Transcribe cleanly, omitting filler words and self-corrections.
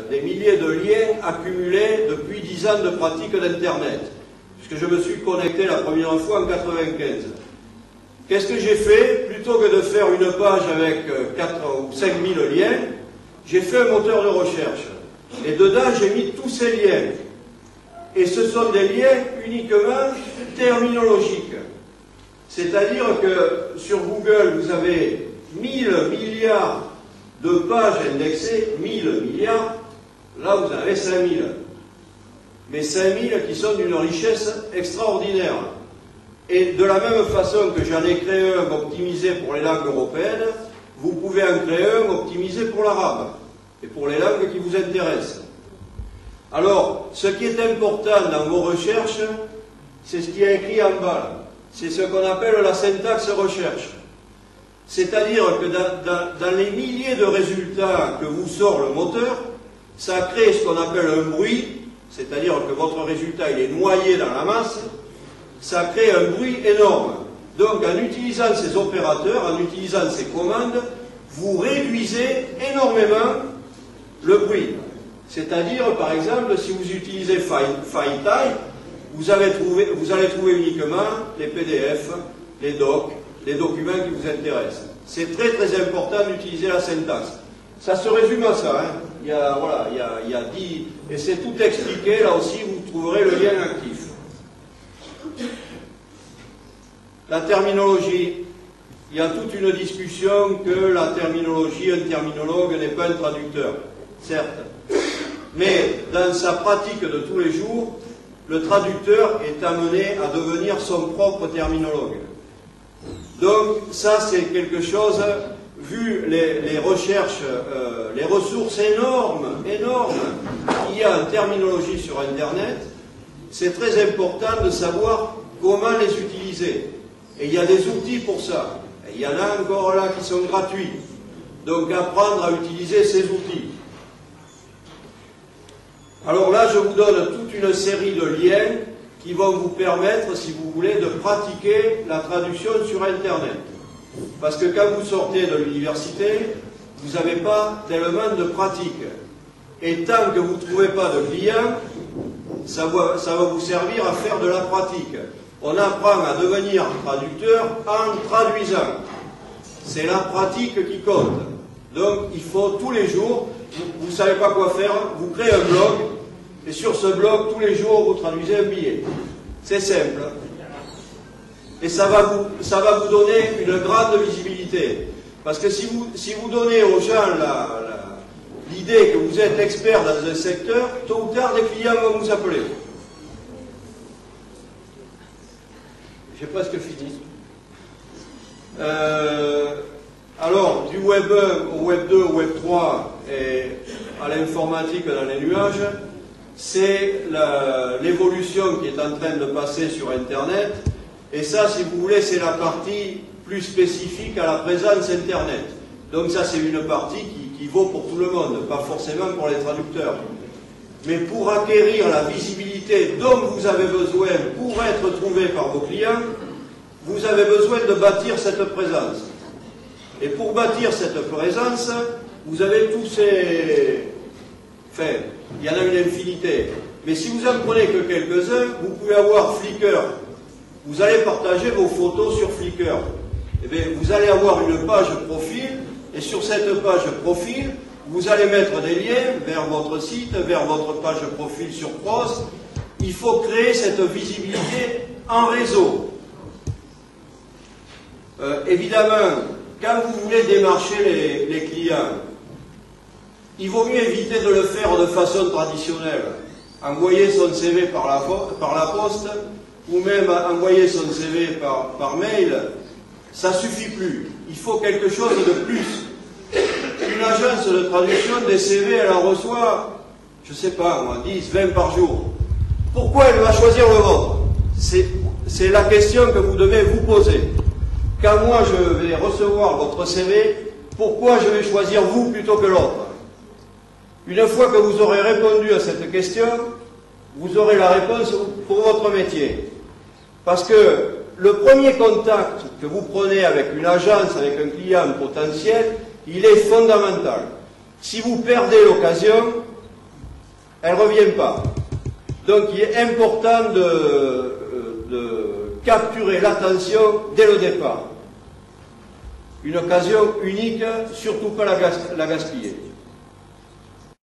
des milliers de liens accumulés depuis 10 ans de pratique d'Internet, puisque je me suis connecté la première fois en 1995. Qu'est-ce que j'ai fait? Plutôt que de faire une page avec 4 ou 5 000 liens, j'ai fait un moteur de recherche. Et dedans, j'ai mis tous ces liens. Et ce sont des liens uniquement terminologiques. C'est-à-dire que sur Google, vous avez 1000 milliards de pages indexées, 1000 milliards, là vous en avez 5000. Mais 5000 qui sont d'une richesse extraordinaire. Et de la même façon que j'en ai créé un optimisé pour les langues européennes, vous pouvez en créer un optimisé pour l'arabe et pour les langues qui vous intéressent. Alors, ce qui est important dans vos recherches, c'est ce qui est écrit en bas. C'est ce qu'on appelle la syntaxe recherche. C'est-à-dire que dans les milliers de résultats que vous sort le moteur, ça crée ce qu'on appelle un bruit, c'est-à-dire que votre résultat il est noyé dans la masse, ça crée un bruit énorme. Donc en utilisant ces opérateurs, en utilisant ces commandes, vous réduisez énormément le bruit. C'est-à-dire, par exemple, si vous utilisez FileType, vous allez trouver uniquement les PDF, les docs, les documents qui vous intéressent. C'est très très important d'utiliser la syntaxe. Ça se résume à ça. Hein. Il y a 10... Et c'est tout expliqué, là aussi vous trouverez le lien actif. La terminologie. Il y a toute une discussion que la terminologie, un terminologue n'est pas un traducteur. Certes. Mais dans sa pratique de tous les jours, le traducteur est amené à devenir son propre terminologue. Donc ça c'est quelque chose, vu les recherches, les ressources énormes qu'il y a en terminologie sur Internet, c'est très important de savoir comment les utiliser. Et il y a des outils pour ça. Et il y en a encore là qui sont gratuits. Donc apprendre à utiliser ces outils. Alors là, je vous donne toute une série de liens qui vont vous permettre, si vous voulez, de pratiquer la traduction sur Internet. Parce que quand vous sortez de l'université, vous n'avez pas tellement de pratique. Et tant que vous ne trouvez pas de clients, ça va vous servir à faire de la pratique. On apprend à devenir traducteur en traduisant. C'est la pratique qui compte. Donc, il faut tous les jours, vous ne savez pas quoi faire, vous créez un blog, et sur ce blog, tous les jours, vous traduisez un billet. C'est simple. Et ça va vous donner une grande visibilité. Parce que si vous donnez aux gens l'idée que vous êtes expert dans un secteur, tôt ou tard, des clients vont vous appeler. J'ai presque fini. Alors, du Web 1 au Web 2, au Web 3 et à l'informatique dans les nuages, c'est l'évolution qui est en train de passer sur Internet. Et ça, si vous voulez, c'est la partie plus spécifique à la présence Internet. Donc ça, c'est une partie qui vaut pour tout le monde, pas forcément pour les traducteurs. Mais pour acquérir la visibilité dont vous avez besoin pour être trouvé par vos clients, vous avez besoin de bâtir cette présence. Et pour bâtir cette présence, vous avez tous ces... Enfin, il y en a une infinité. Mais si vous en prenez que quelques-uns, vous pouvez avoir Flickr. Vous allez partager vos photos sur Flickr. Eh bien, vous allez avoir une page profil, et sur cette page profil, vous allez mettre des liens vers votre site, vers votre page profil sur Prose. Il faut créer cette visibilité en réseau. Évidemment, quand vous voulez démarcher les clients, il vaut mieux éviter de le faire de façon traditionnelle. Envoyer son CV par la poste, ou même envoyer son CV par mail, ça ne suffit plus. Il faut quelque chose de plus. Une agence de traduction des CV, elle en reçoit, je ne sais pas moi, 10, 20 par jour. Pourquoi elle va choisir le vôtre? C'est la question que vous devez vous poser. Quand moi je vais recevoir votre CV, pourquoi je vais choisir vous plutôt que l'autre? Une fois que vous aurez répondu à cette question, vous aurez la réponse pour votre métier. Parce que le premier contact que vous prenez avec une agence, avec un client potentiel, il est fondamental. Si vous perdez l'occasion, elle ne revient pas. Donc il est important de capturer l'attention dès le départ. Une occasion unique, surtout pas la gaspiller.